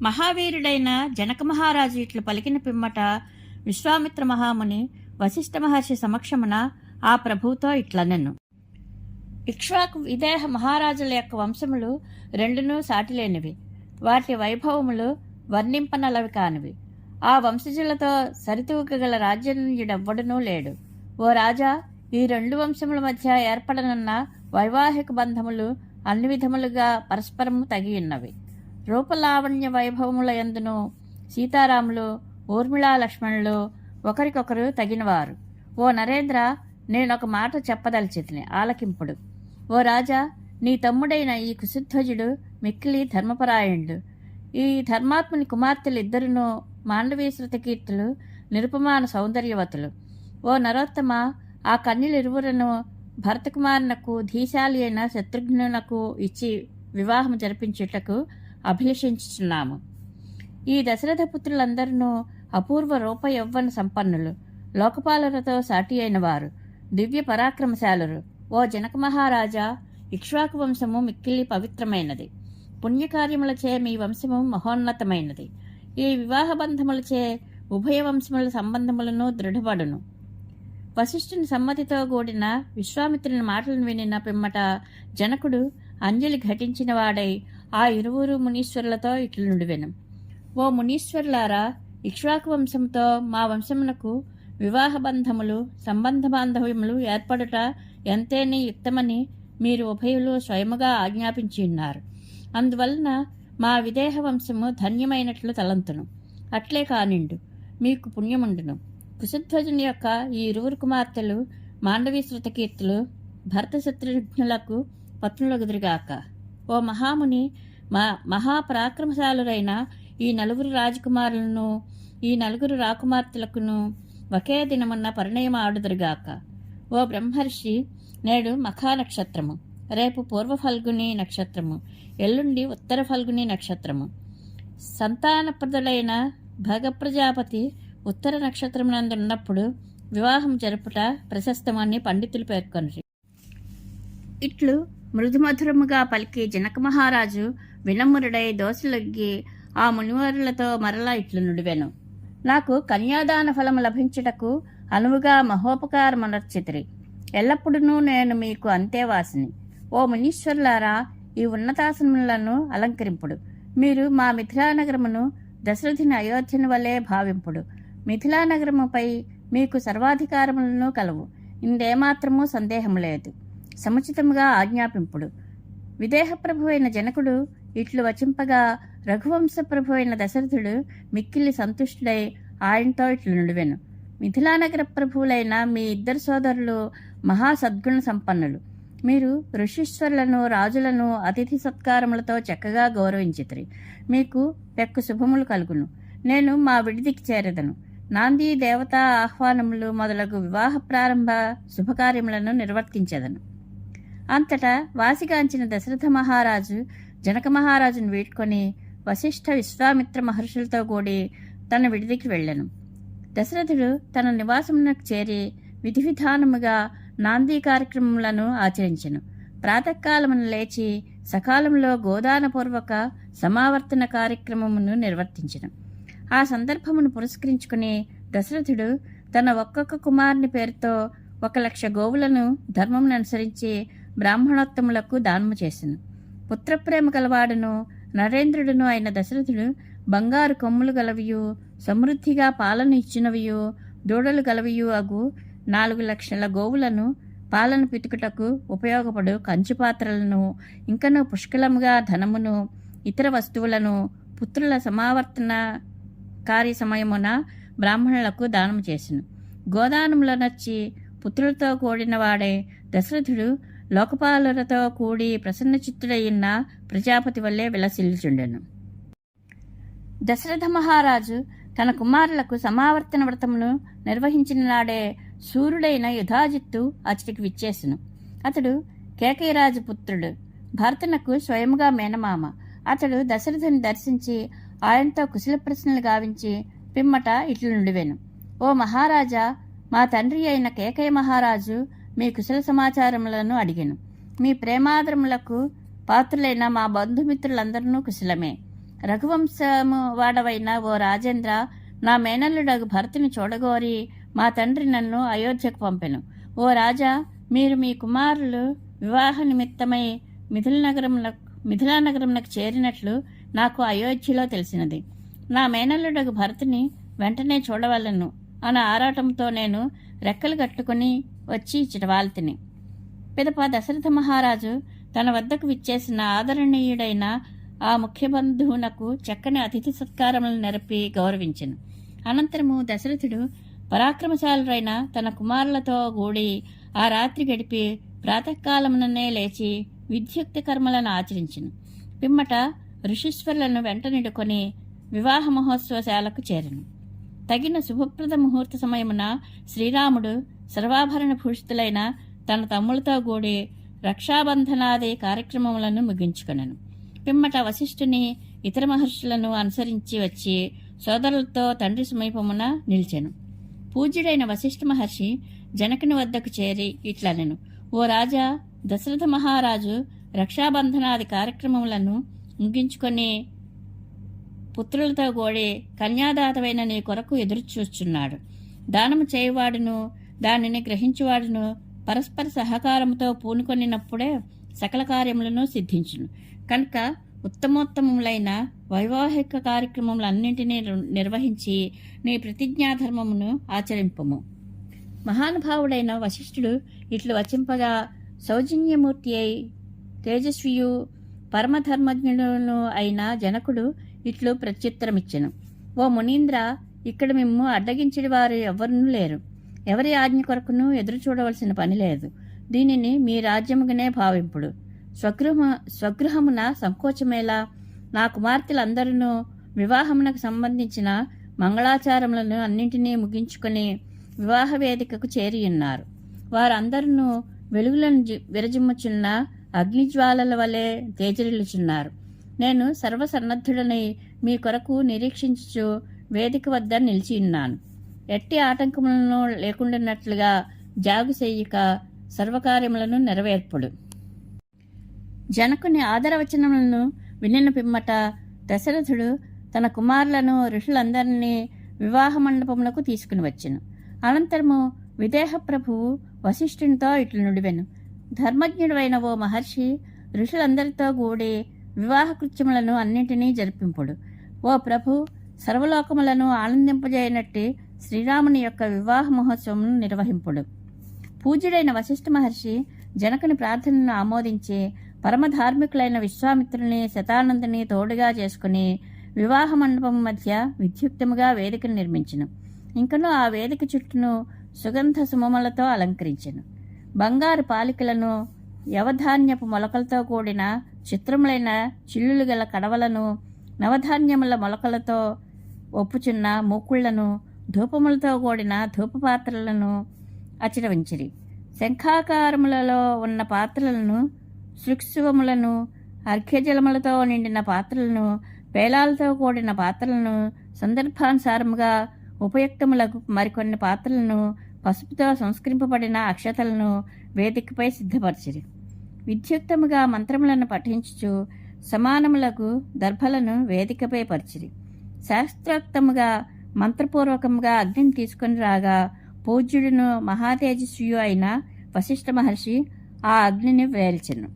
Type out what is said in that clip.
మహావీరుడైన జనక మహారాజు ఇట్లు పలికిన పిమ్మట విశ్వామిత్ర మహాముని వశిష్ఠ మహర్షి సమక్షమున ఆ ప్రభువుతో ఇట్లనెను. ఇక్ష్వాకు విదేహ మహారాజుల యొక్క వంశములు రెండునూ సాటిలేనివి. వాటి వైభవములు వర్ణింపనలవి కానివి. ఆ వంశజులతో సరితూగగల రాజ్యనుడెవ్వడునూ లేడు. ఓ రాజా, ఈ రెండు వంశముల మధ్య ఏర్పడనున్న వైవాహిక బంధములు అన్ని విధములుగా పరస్పరము తగియున్నవి. రూపలావణ్య వైభవముల యందును సీతారాములు, ఊర్మిళా లక్ష్మణులు ఒకరికొకరు తగినవారు. ఓ నరేంద్ర, నేనొక మాట చెప్పదలిచితిని, ఆలకింపుడు. ఓ రాజా, నీ తమ్ముడైన ఈ కుశధ్వజుడు మిక్కిలి ధర్మపరాయణుడు. ఈ ధర్మాత్ముని కుమార్తెలిద్దరునూ మాండవీశ్రుత కీర్తులు, నిరుపమాన సౌందర్యవతులు. ఓ నరోత్తమ, ఆ కన్యలిరువురను భరతకుమారునకు ధీశాలి అయిన శత్రుఘ్నునకు ఇచ్చి వివాహం జరిపించుటకు అభిలషించుచున్నాము. ఈ దశరథ పుత్రులందరూ అపూర్వ రూప యౌవన సంపన్నులు, లోకపాలులతో సాటి అయిన వారు, దివ్య పరాక్రమశాలురు. ఓ జనక మహారాజా, ఇక్ష్వాకు వంశము మిక్కిలి పవిత్రమైనది. పుణ్యకార్యములచే మీ వంశము మహోన్నతమైనది. ఈ వివాహ బంధములచే ఉభయ వంశముల సంబంధములను దృఢపడును. వశిష్ఠుని సమ్మతితో కూడిన విశ్వామిత్రుని మాటలను వినిన పిమ్మట జనకుడు అంజలి ఘటించిన వాడై ఆ ఇరువురు మునీశ్వరులతో ఇట్లు నుడివెను. ఓ మునీశ్వరులారా, ఇక్ష్వాకు వంశముతో మా వంశమునకు వివాహ బంధములు, సంబంధ బాంధవ్యములు ఏర్పడుట ఎంతేని యుక్తమని మీరు ఉభయులు స్వయముగా ఆజ్ఞాపించి ఉన్నారు. అందువలన మా విదేహ వంశము ధన్యమైనట్లు తలంతును. అట్లే కానిండు, మీకు పుణ్యముండును. కుశధ్వజుని యొక్క ఈ ఇరువురు కుమార్తెలు మాండవీశ్రుత కీర్తులు భరత శత్రుఘ్నులకు పత్నులగుదురుగాక. ఓ మహాముని, మహాపరాక్రమశాలురైన ఈ నలుగురు రాజకుమారులను ఈ నలుగురు రాకుమార్తెలకును ఒకే దినమున్న పరిణయం ఆడుదురుగాక. ఓ బ్రహ్మర్షి, నేడు మఖా నక్షత్రము, రేపు పూర్వ ఫల్గుని నక్షత్రము, ఎల్లుండి ఉత్తర ఫల్గుని నక్షత్రము. సంతానప్రదులైన భగప్రజాపతి ఉత్తర నక్షత్రమునందున్నప్పుడు వివాహం జరుపుట ప్రశస్తమని పండితులు పేర్కొన్నారు. ఇట్లు మృదుమధురముగా పలికి జనక మహారాజు వినమ్రుడై దోషలొగ్గి ఆ మునివరులతో మరలా ఇట్లు నుడివెను. నాకు కన్యాదాన ఫలము లభించుటకు అనువుగా మహోపకారమునర్చితిరి. ఎల్లప్పుడూ నేను మీకు అంతేవాసిని. ఓ మునీశ్వరులారా, ఈ ఉన్నతాసనములను అలంకరింపుడు. మీరు మా మిథిలానగరమును దశరథుని అయోధ్యను వలె భావింపుడు. మిథిలానగరముపై మీకు సర్వాధికారములను కలవు. ఇందేమాత్రమూ సందేహము లేదు. సముచితముగా ఆజ్ఞాపింపుడు. విదేహ ప్రభు అయిన జనకుడు ఇట్లు వచింపగా రఘువంశ ప్రభు అయిన దశరథుడు మిక్కిలి సంతుష్టుడై ఆయనతో ఇట్లు నుడివెను. మిథిలానగర ప్రభువులైన మీ ఇద్దరు సోదరులు మహాసద్గుణ సంపన్నులు. మీరు ఋషీశ్వరులను, రాజులను అతిథి సత్కారములతో చక్కగా గౌరవించితిరి. మీకు పెక్కు శుభములు కలుగును. నేను మా విడిదికి చేరెదను. నాంది దేవతా ఆహ్వానములు మొదలగు వివాహ ప్రారంభ శుభకార్యములను నిర్వర్తించెదను. అంతటా వాసిగాంచిన దశరథ మహారాజు జనక మహారాజును వీడ్కొని వశిష్ఠ విశ్వామిత్ర మహర్షులతో కూడి తన విడిదికి వెళ్ళెను. దశరథుడు తన నివాసమునకు చేరి విధి విధానముగా నాందీ కార్యక్రమములను ఆచరించెను. ప్రాతకాలమున లేచి సకాలంలో గోదానపూర్వక సమావర్తన కార్యక్రమమును నిర్వర్తించెను. ఆ సందర్భమును పురస్కరించుకుని దశరథుడు తన ఒక్కొక్క కుమారుని పేరుతో 1,00,000 గోవులను ధర్మమును అనుసరించి బ్రాహ్మణోత్తములకు దానము చేసెను. పుత్రప్రేమ గలవాడును నరేంద్రుడును అయిన దశరథుడు బంగారు కొమ్ములు గలవియు, సమృద్ధిగా పాలను ఇచ్చినవియు, దూడలు గలవియు అగు 4,00,000 గోవులను, పాలన పితుకుటకు ఉపయోగపడు కంచుపాత్రలను, ఇంకను పుష్కలముగా ధనమును, ఇతర వస్తువులను పుత్రుల సమావర్తన కార్య సమయమున బ్రాహ్మణులకు దానము చేసెను. గోదానములనొచ్చి పుత్రులతో కూడిన వాడే దశరథుడు లోకపాలులతో కూడి ప్రసన్నచిత్తుడైన ప్రజాపతి వల్లే విలసిల్లుచుండెను. దశరథ మహారాజు తన కుమారులకు సమావర్తన వ్రతమును నిర్వహించిన నాడే సూర్యుడైన యుధాజిత్తు అతడికి విచ్చేసెను. అతడు కేకయరాజు పుత్రుడు, భరతునకు స్వయముగా మేనమామ. అతడు దశరథుని దర్శించి ఆయనతో కుశల ప్రశ్నలు గావించి పిమ్మట ఇట్లు నుడివెను. ఓ మహారాజా, మా తండ్రి అయిన కేకయ మహారాజు మీ కుశల సమాచారములను అడిగెను. మీ ప్రేమాదరములకు పాత్రులైన మా బంధుమిత్రులందరూ కుశలమే. రఘువంశము వాడవైన ఓ రాజేంద్ర, నా మేనల్లుడగు భరతుని చూడగోరి మా తండ్రి నన్ను అయోధ్యకు పంపెను. ఓ రాజా, మీరు మీ కుమారులు వివాహ నిమిత్తమై మిథిలానగరమునకు చేరినట్లు నాకు అయోధ్యలో తెలిసినది. నా మేనల్లుడగు భరతుని వెంటనే చూడవలను అన్న ఆరాటంతో నేను రెక్కలు కట్టుకుని వచ్చి చిటవాల్తిని. పిదప దశరథ మహారాజు తన వద్దకు విచ్చేసిన ఆదరణీయుడైన ఆ ముఖ్య బంధువునకు చక్కని అతిథి సత్కారములను నెరపి గౌరవించెను. అనంతరము దశరథుడు పరాక్రమశాలురైన తన కుమారులతో కూడి ఆ రాత్రి గడిపి ప్రాతకాలముననే లేచి విద్యుక్త కర్మలను ఆచరించెను. పిమ్మట ఋషీశ్వరులను వెంటనిడుకొని వివాహ మహోత్సవశాలకు చేరెను. తగిన శుభప్రద ముహూర్త సమయమున శ్రీరాముడు సర్వాభరణ భూషితులైన తన తమ్ములతో కూడి రక్షాబంధనాది కార్యక్రమములను ముగించుకొనెను. పిమ్మట వశిష్ఠుని ఇతర మహర్షులను అనుసరించి వచ్చి సోదరులతో తండ్రి సమీపమున నిలిచెను. పూజ్యుడైన వశిష్ఠ మహర్షి జనకుని వద్దకు చేరి ఇట్లనెను: ఓ రాజా, దశరథ మహారాజు రక్షాబంధనాది కార్యక్రమములను ముగించుకొని పుత్రులతో గోడి కన్యాదాతవైన నీ కొరకు ఎదురుచూస్తున్నాడు. దానము చేయువాడును దానిని గ్రహించువాడును పరస్పర సహకారముతో పూనుకొనినప్పుడే సకల కార్యములను సిద్ధించును. కనుక ఉత్తమోత్తములైన వైవాహిక కార్యక్రమములన్నింటినీ నిర్వహించి నీ ప్రతిజ్ఞాధర్మమును ఆచరింపము. మహానుభావుడైన వశిష్ఠుడు ఇట్లు వచింపగా సౌజన్యమూర్తి అయి తేజస్వియు పరమధర్మజ్ఞుడును అయిన జనకుడు ఇట్లు ప్రత్యుత్తరమిచ్చెను: ఓ మునీంద్ర, ఇక్కడ మిమ్ము అడ్డగించడి వారు ఎవ్వరూ లేరు. ఎవరి ఆజ్ఞ కొరకును ఎదురు చూడవలసిన పని లేదు. దీనిని మీ రాజ్యముగానే భావింపుడు. స్వగృహమున సంకోచమేలా. నా కుమార్తెలందరూ వివాహమునకు సంబంధించిన మంగళాచారములను అన్నింటినీ ముగించుకొని వివాహ వేదికకు చేరియున్నారు. వారందరూ వెలుగులను విరజిమ్ముచున్న అగ్నిజ్వాలల వలె తేజరిల్లుచున్నారు. నేను సర్వసన్నద్ధుడనై మీ కొరకు నిరీక్షించుచు వేదిక వద్ద నిలిచియున్నాను. ఎట్టి ఆటంకములను లేకుండానట్లుగా జాగు చెయ్యక సర్వకార్యములను నెరవేర్పుడు. జనకుని ఆదరవచనములను వినిన పిమ్మట దశరథుడు తన కుమారులను ఋషులందరినీ వివాహ మండపములకు తీసుకుని వచ్చెను. అనంతరము విదేహ ప్రభువు వశిష్ఠునితో ఇట్లు నుడివెను: ధర్మజ్ఞుడైన ఓ మహర్షి, ఋషులందరితో కూడి వివాహ కృత్యములను అన్నింటినీ జరిపింపుడు. ఓ ప్రభు, సర్వలోకములను ఆనందింపజేయనట్టి శ్రీరాముని యొక్క వివాహ మహోత్సవమును నిర్వహింపుడు. పూజ్యుడైన వశిష్ఠ మహర్షి జనకుని ప్రార్థనను ఆమోదించి పరమధార్మికులైన విశ్వామిత్రుని శతానందుని తోడుగా చేసుకుని వివాహ మండపం మధ్య విద్యుక్తముగా వేదికను నిర్మించెను. ఇంకనూ ఆ వేదిక చుట్టూను సుగంధ సుమములతో అలంకరించెను. బంగారు పాలికలను, యవధాన్యపు మొలకలతో కూడిన చిత్రములైన చిల్లులు గల కడవలను, నవధాన్యముల మొలకలతో ఒప్పుచున్న మూకుళ్లను, ధూపములతో కూడిన ధూపపాత్రలను అచిరవించిరి. శంఖాకారములలో ఉన్న పాత్రలను, శృక్సువములను, అర్ఘ్యజలములతో నిండిన పాత్రలను, పేలాలతో కూడిన పాత్రలను, సందర్భానుసారముగా ఉపయుక్తములకు మరికొన్ని పాత్రలను, పసుపుతో సంస్కరింపబడిన అక్షతలను వేదికపై సిద్ధపరిచిరి. విద్యుక్తముగా మంత్రములను పఠించుచు సమానములకు దర్భలను వేదికపై పరిచిరి. శాస్త్రోక్తముగా మంత్రపూర్వకముగా అగ్నిని తీసుకొని రాగా పూజ్యుడును మహాతేజస్వియు అయిన వశిష్ఠ మహర్షి ఆ అగ్నిని వేల్చెను.